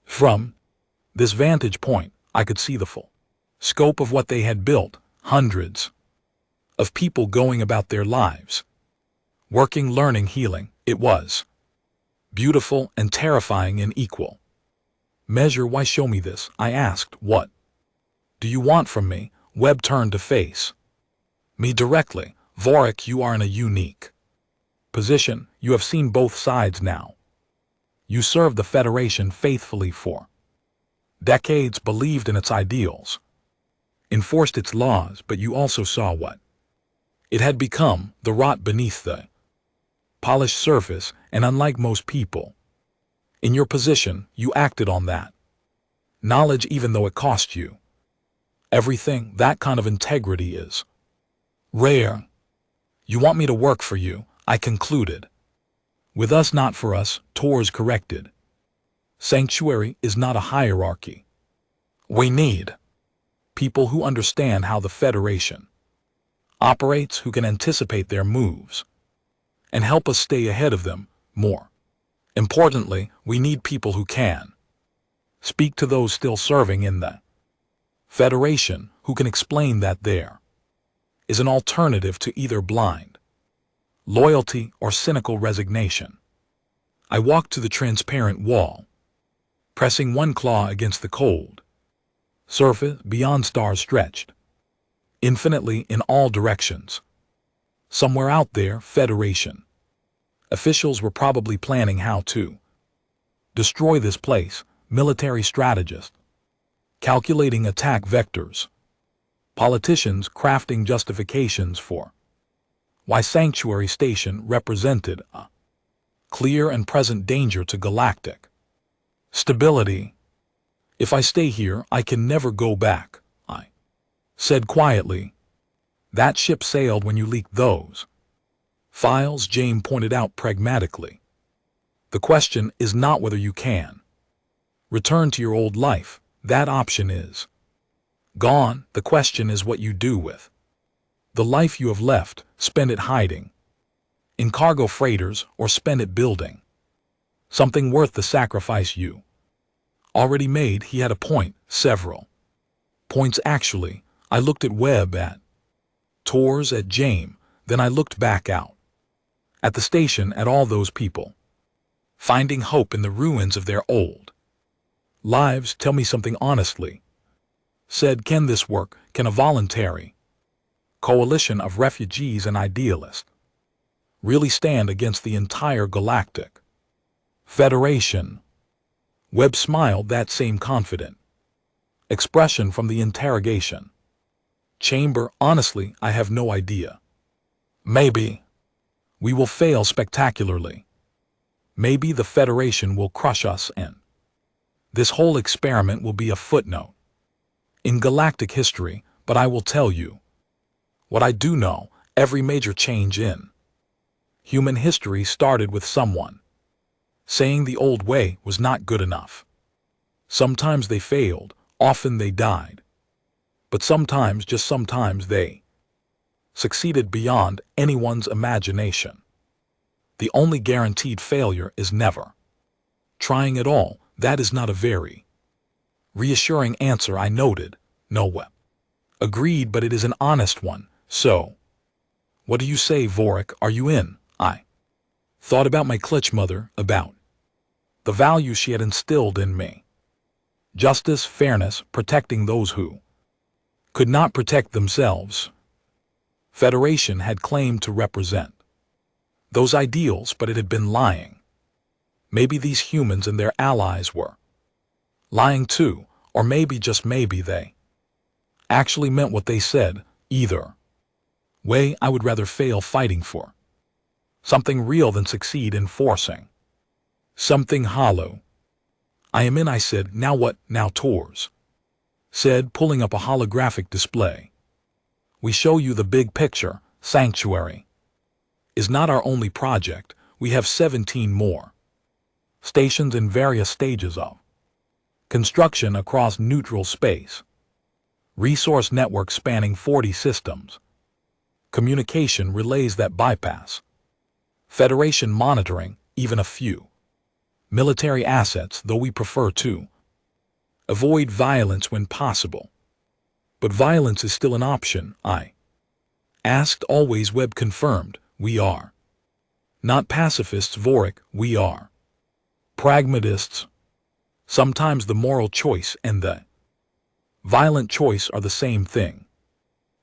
From this vantage point, I could see the full scope of what they had built. Hundreds of people going about their lives, working, learning, healing. It was beautiful and terrifying in equal measure. Why show me this? I asked. What do you want from me? Webb turned to face me directly. Vorik, you are in a unique position. You have seen both sides now. You served the Federation faithfully for decades, believed in its ideals, enforced its laws, but you also saw what it had become, the rot beneath the polished surface, and unlike most people in your position, you acted on that knowledge even though it cost you everything. That kind of integrity is rare. You want me to work for you, I concluded. With us, not for us, Tors corrected. Sanctuary is not a hierarchy. We need people who understand how the Federation operates, who can anticipate their moves and help us stay ahead of them. More Importantly, we need people who can speak to those still serving in the Federation, who can explain that there is an alternative to either blind loyalty or cynical resignation. I walked to the transparent wall, pressing one claw against the cold surface beyond stars stretched infinitely in all directions. Somewhere out there, Federation officials were probably planning how to destroy this place, military strategists calculating attack vectors, politicians crafting justifications for why Sanctuary Station represented a clear and present danger to galactic stability. If I stay here, I can never go back, I said quietly. That ship sailed when you leaked those files, James pointed out pragmatically. The question is not whether you can return to your old life. That option is gone. The question is what you do with the life you have left. Spend it hiding in cargo freighters or spend it building something worth the sacrifice you already made. He had a point, several points actually. I looked at Webb, at Tors, at James, then I looked back out at the station, at all those people finding hope in the ruins of their old lives. Tell me something honestly, said, can this work? Can a voluntary coalition of refugees and idealists really stand against the entire galactic Federation? Webb smiled, that same confident expression from the interrogation chamber. Honestly, I have no idea. Maybe we will fail spectacularly. Maybe the Federation will crush us and this whole experiment will be a footnote in galactic history. But I will tell you what I do know. Every major change in human history started with someone saying the old way was not good enough. Sometimes they failed, often they died. But sometimes, just sometimes, they succeeded beyond anyone's imagination. The only guaranteed failure is never trying at all. That is not a very reassuring answer, I noted. No, Webb agreed, but it is an honest one. So, what do you say, Vorik? Are you in? I thought about my clutch mother, about the value she had instilled in me. Justice, fairness, protecting those who could not protect themselves. Federation had claimed to represent those ideals, but it had been lying. Maybe these humans and their allies were lying too, or maybe, just maybe, they actually meant what they said. Either way, I would rather fail fighting for something real than succeed in forcing something hollow. I am in, I said. Now what? Now, Tors said, pulling up a holographic display. We show you the big picture. Sanctuary is not our only project. We have 17 more stations in various stages of construction across neutral space. Resource networks spanning 40 systems. Communication relays that bypass Federation monitoring, even a few military assets, though we prefer to avoid violence when possible. But violence is still an option, I asked. Always, Webb confirmed. We are not pacifists, Vorik. We are pragmatists. Sometimes the moral choice and the violent choice are the same thing.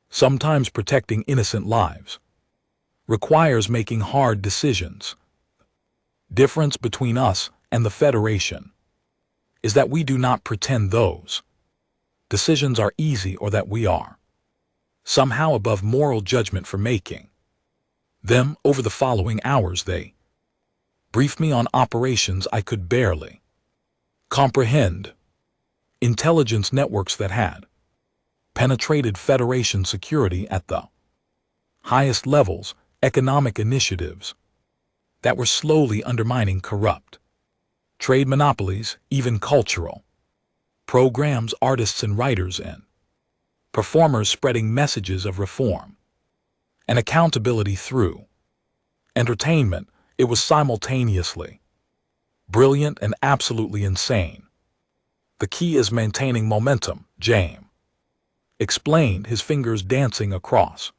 Sometimes protecting innocent lives requires making hard decisions. Difference between us and the Federation is that we do not pretend those decisions are easy, or that we are somehow above moral judgment for making them. Over the following hours, they briefed me on operations I could barely comprehend. Intelligence networks that had penetrated Federation security at the highest levels, economic initiatives that were slowly undermining corrupt trade monopolies, even cultural programs, artists and writers and performers spreading messages of reform and accountability through entertainment. It was simultaneously Brilliant and absolutely insane. The key is maintaining momentum, James explained, his fingers dancing across.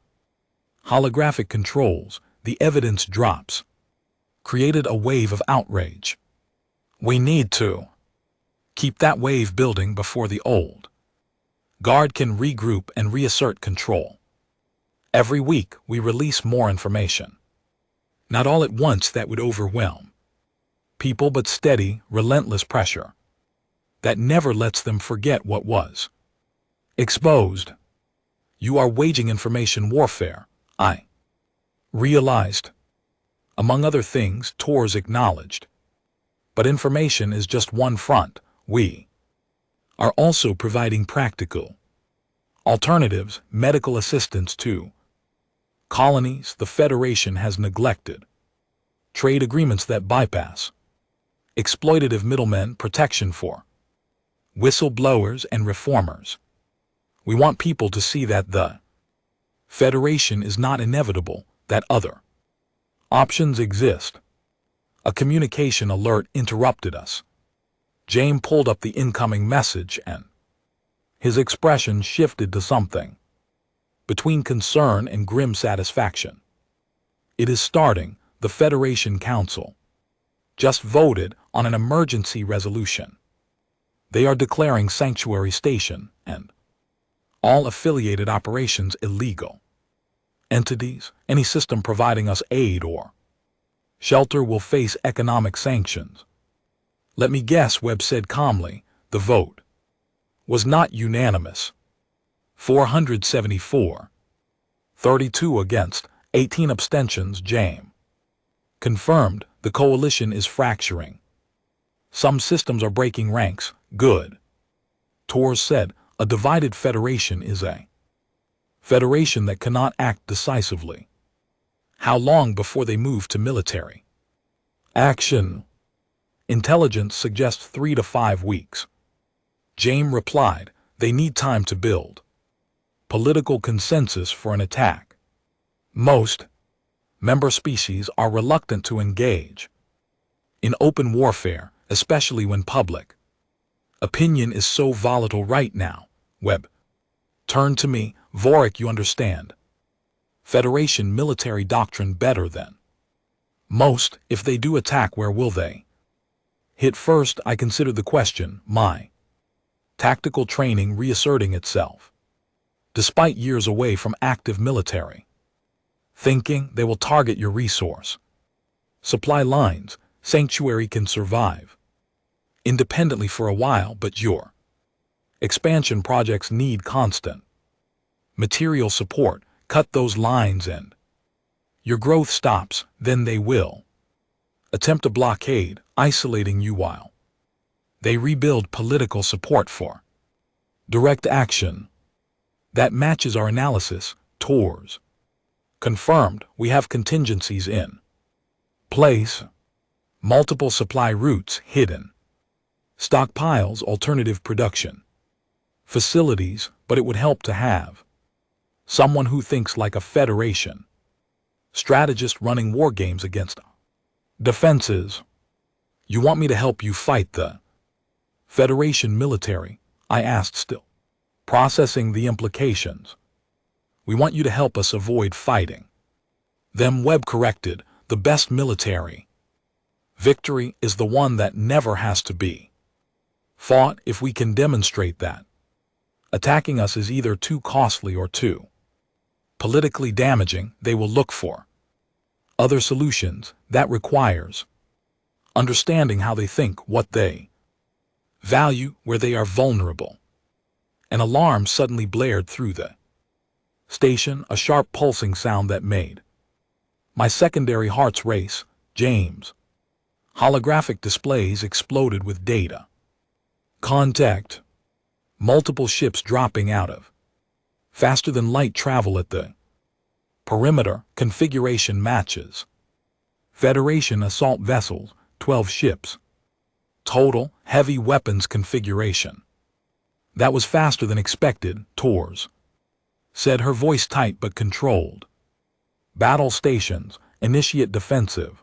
Holographic controls, the evidence drops. Created a wave of outrage. We need to keep that wave building before the old guard can regroup and reassert control. Every week we release more information. Not all at once, that would overwhelm people, but steady, relentless pressure that never lets them forget what was exposed. You are waging information warfare, I realized. Among other things, Tors acknowledged. But information is just one front. We are also providing practical alternatives, medical assistance to colonies the Federation has neglected, trade agreements that bypass exploitative middlemen, protection for whistleblowers and reformers. We want people to see that the Federation is not inevitable, that other options exist. A communication alert interrupted us. James pulled up the incoming message and his expression shifted to something between concern and grim satisfaction. It is starting. The Federation Council just voted on an emergency resolution. They are declaring Sanctuary Station and all affiliated operations illegal. Entities, any system providing us aid or shelter will face economic sanctions. Let me guess, Webb said calmly, the vote was not unanimous. 474. 32 against, 18 abstentions. James confirmed, the coalition is fracturing. Some systems are breaking ranks. Good. Tors said, a divided federation is a federation that cannot act decisively. How long before they move to military action? Intelligence suggests 3 to 5 weeks. James replied, they need time to build political consensus for an attack. Most member species are reluctant to engage in open warfare, especially when public opinion is so volatile right now. Webb turned to me. Vorik, you understand Federation military doctrine better than most. If they do attack, where will they hit first? I considered the question, my tactical training reasserting itself. Despite years away from active military thinking, they will target your resource supply lines. Sanctuary can survive independently for a while, but your expansion projects need constant material support. Cut those lines and your growth stops. Then they will attempt a blockade, isolating you while they rebuild political support for direct action. That matches our analysis. Tors confirmed, we have contingencies in place. Multiple supply routes, hidden stockpiles, alternative production facilities, but it would help to have someone who thinks like a Federation strategist running war games against defenses. You want me to help you fight the Federation military? I asked, still processing the implications. We want you to help us avoid fighting them. Webb corrected, the best military victory is the one that never has to be fought. If we can demonstrate that attacking us is either too costly or too politically damaging, they will look for other solutions. That requires understanding how they think, what they value, where they are vulnerable. An alarm suddenly blared through the station, a sharp pulsing sound that made my secondary hearts race. James' holographic displays exploded with data. Contact. Multiple ships dropping out of faster than light travel at the perimeter. Configuration matches Federation assault vessels, 12 ships. Total heavy weapons configuration. That was faster than expected, Tors said, her voice tight but controlled. Battle stations, initiate defensive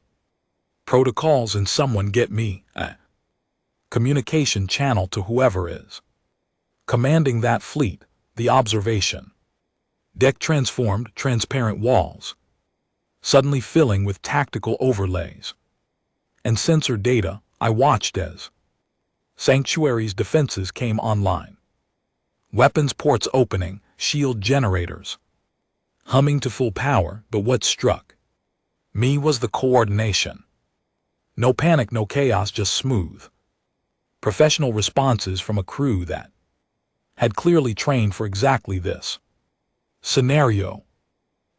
Protocols and someone get me a communication channel to whoever is commanding that fleet. The observation deck transformed transparent walls, suddenly filling with tactical overlays and sensor data. I watched as Sanctuary's defenses came online. Weapons ports opening, shield generators humming to full power. But what struck me was the coordination. No panic, no chaos, just smooth, professional responses from a crew that had clearly trained for exactly this scenario.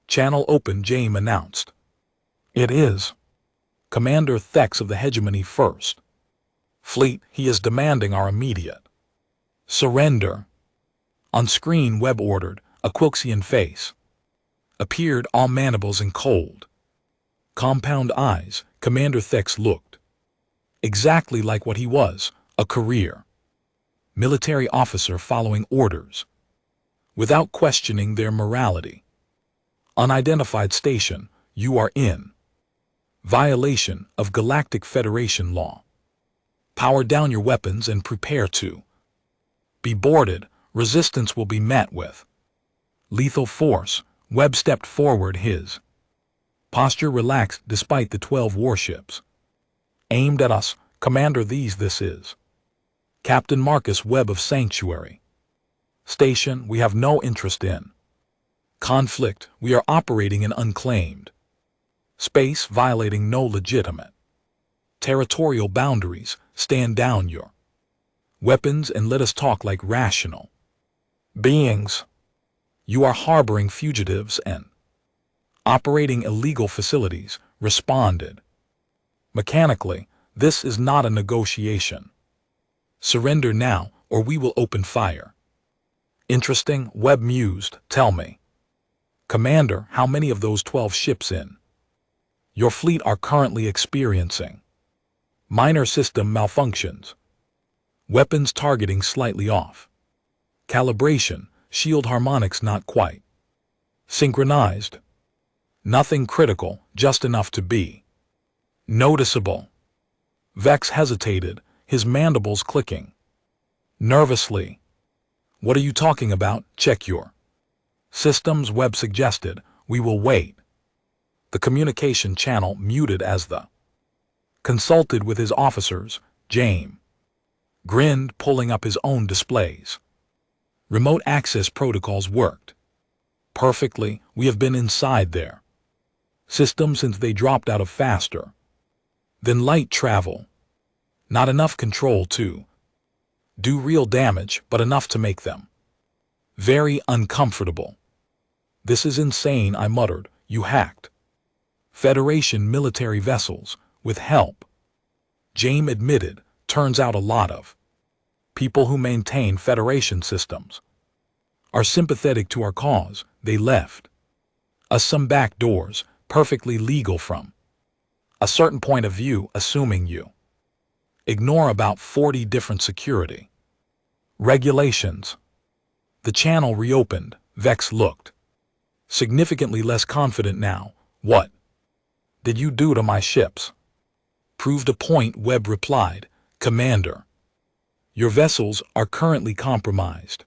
Channel open, James announced. It is Commander Thex of the Hegemony First Fleet. He is demanding our immediate surrender. On screen, Webb ordered. A Quilxian face appeared, all mandibles and cold, compound eyes. Commander Thex looked exactly like what he was, a career military officer following orders without questioning their morality. Unidentified station, you are in violation of Galactic Federation law. Power down your weapons and prepare to be boarded. Resistance will be met with lethal force. Webb stepped forward, his posture relaxed despite the 12 warships aimed at us. Commander, this is Captain Marcus Webb of Sanctuary Station. We have no interest in conflict. We are operating in unclaimed space, violating no legitimate territorial boundaries. Stand down your weapons and let us talk like rational beings. You are harboring fugitives and operating illegal facilities. Responded mechanically. This is not a negotiation. Surrender now, or we will open fire. Interesting, Webb mused. Tell me, Commander, how many of those 12 ships in your fleet are currently experiencing minor system malfunctions? Weapons targeting slightly off. Calibration, shield harmonics not quite synchronized. Nothing critical, just enough to be noticeable. Vex hesitated, his mandibles clicking nervously. What are you talking about? Check your systems, Webb suggested. We will wait. The communication channel muted as the consulted with his officers. James grinned, pulling up his own displays. Remote access protocols worked perfectly. We have been inside their system since they dropped out of faster than light travel. Not enough control to do real damage, but enough to make them very uncomfortable. This is insane, I muttered. You hacked Federation military vessels with help, James admitted. Turns out a lot of people who maintain Federation systems are sympathetic to our cause. They left us some back doors, perfectly legal from a certain point of view, assuming you ignore about 40 different security regulations. The channel reopened. Vex looked significantly less confident now. What did you do to my ships? Proved a point, Webb replied. Commander, your vessels are currently compromised.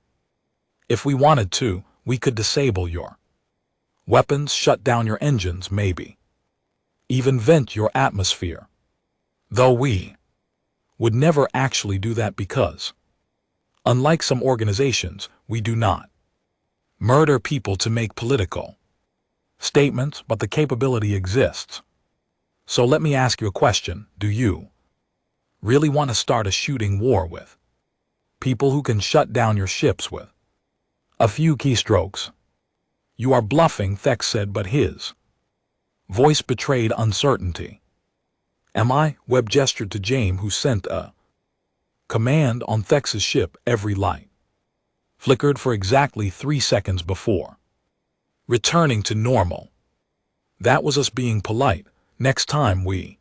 If we wanted to, we could disable your weapons, shut down your engines, maybe even vent your atmosphere. Though we would never actually do that because, unlike some organizations, we do not murder people to make political statements, but the capability exists. So let me ask you a question. Do you really want to start a shooting war with people who can shut down your ships with a few keystrokes? You are bluffing, Thex said, but his voice betrayed uncertainty. Am I? Webb gestured to James, who sent a command on Thex's ship. Every light flickered for exactly 3 seconds before returning to normal. That was us being polite. Next time we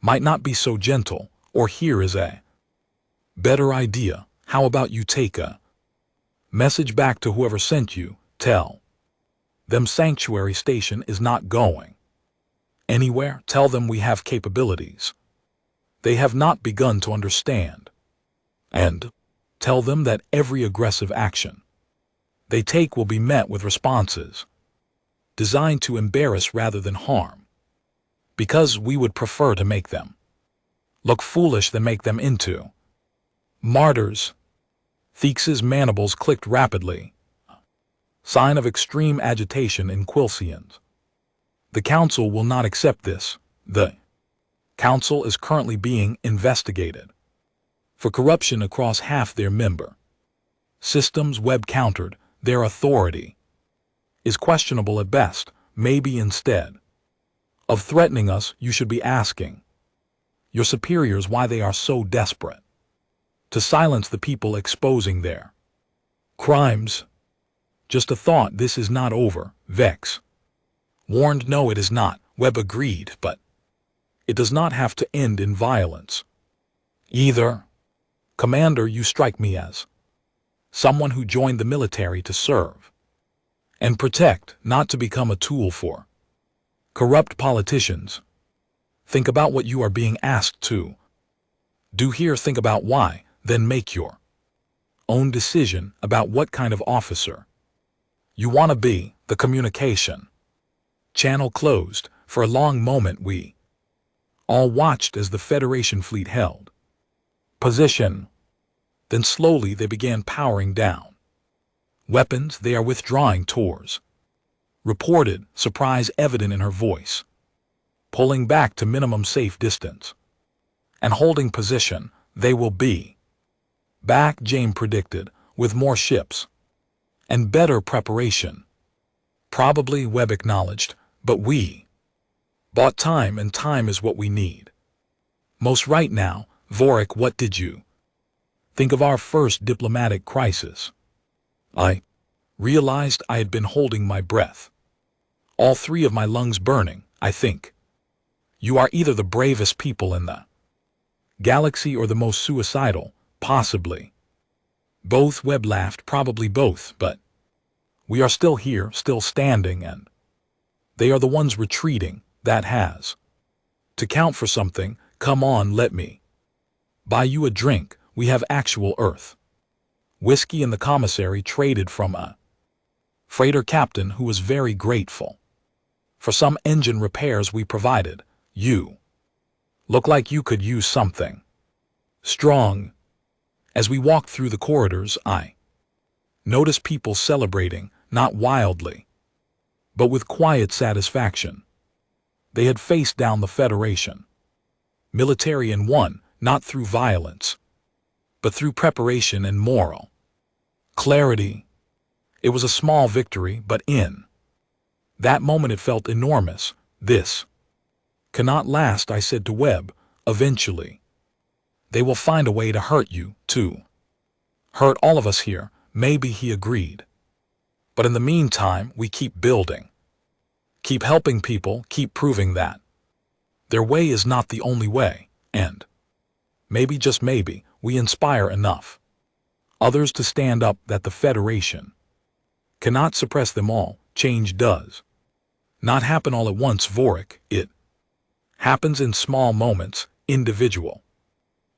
might not be so gentle. Or here is a better idea. How about you take a message back to whoever sent you. Tell them Sanctuary Station is not going Anywhere, tell them we have capabilities they have not begun to understand. And tell them that every aggressive action they take will be met with responses designed to embarrass rather than harm, because we would prefer to make them look foolish than make them into martyrs. Theaks's mandibles clicked rapidly, sign of extreme agitation in Quilcians. The Council will not accept this. The Council is currently being investigated for corruption across half their member systems. Webb countered, their authority is questionable at best. Maybe instead of threatening us, you should be asking your superiors why they are so desperate to silence the people exposing their crimes. Just a thought, this is not over, Vex warned. No, it is not, Webb agreed, but it does not have to end in violence either. Commander, you strike me as someone who joined the military to serve and protect, not to become a tool for corrupt politicians. Think about what you are being asked to do here. Think about why, then make your own decision about what kind of officer you want to be. The communication channel closed. For a long moment we all watched as the Federation fleet held position. Then slowly they began powering down weapons. They are withdrawing, Tors reported, surprise evident in her voice. Pulling back to minimum safe distance and holding position. They will be back, James predicted, with more ships and better preparation. Probably, Webb acknowledged, but we bought time, and time is what we need most right now. Vorik, what did you think of our first diplomatic crisis? I realized I had been holding my breath, all three of my lungs burning. I think you are either the bravest people in the galaxy or the most suicidal, possibly both. Webb laughed. Probably both, but we are still here, still standing, and they are the ones retreating. That has to count for something. Come on, let me buy you a drink. We have actual Earth whiskey, and the commissary traded from a freighter captain who was very grateful for some engine repairs we provided. You look like you could use something strong. As we walked through the corridors, I noticed people celebrating, not wildly, but with quiet satisfaction. They had faced down the Federation military and won, not through violence, but through preparation and moral clarity. It was a small victory, but in that moment it felt enormous. This cannot last, I said to Webb. Eventually they will find a way to hurt you, to hurt all of us here. Maybe, he agreed. But in the meantime, we keep building, keep helping people, keep proving that their way is not the only way, and maybe, just maybe, we inspire enough others to stand up that the Federation cannot suppress them all. Change does not happen all at once, Vorik. It happens in small moments, individual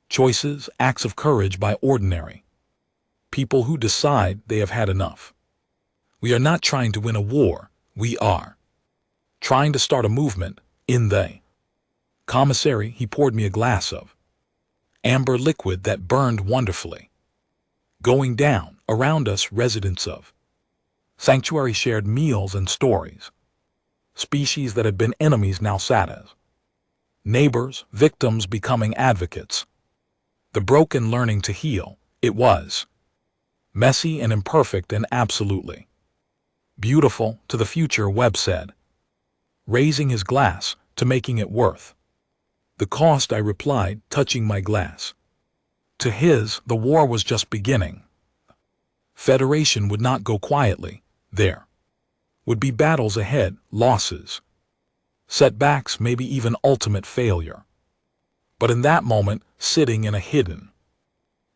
choices, acts of courage by ordinary people who decide they have had enough. We are not trying to win a war. We are trying to start a movement. In the commissary, he poured me a glass of amber liquid that burned wonderfully. Going down, around us, residents of Sanctuary shared meals and stories. Species that had been enemies now sat as neighbors, victims becoming advocates. The broken learning to heal. It was messy and imperfect and absolutely beautiful. To the future, Webb said, raising his glass, to making it worth the cost, I replied, touching my glass to his. The war was just beginning. Federation would not go quietly. There would be battles ahead, losses, setbacks, maybe even ultimate failure. But in that moment, sitting in a hidden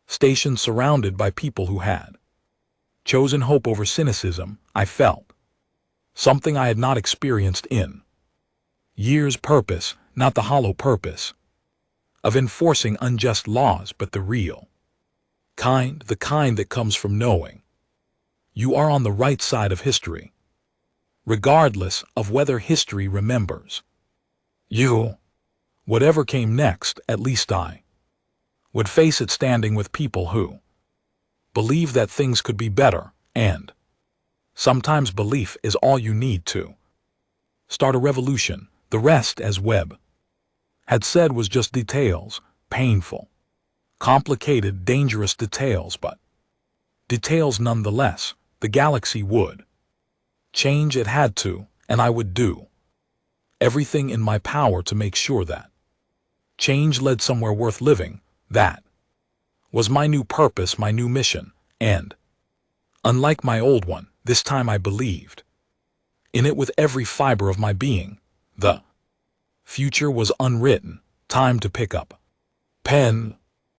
station surrounded by people who had chosen hope over cynicism, I felt something I had not experienced in Years' purpose, not the hollow purpose of enforcing unjust laws, but the real kind, the kind that comes from knowing you are on the right side of history, regardless of whether history remembers you. Whatever came next, at least I would face it standing with people who believe that things could be better, and sometimes belief is all you need to start a revolution. The rest, as Webb had said, was just details, painful, complicated, dangerous details, but details nonetheless. The galaxy would change, it had to, and I would do everything in my power to make sure that change led somewhere worth living. That was my new purpose, my new mission, and unlike my old one, this time I believed in it with every fiber of my being. The future was unwritten. Time to pick up pen,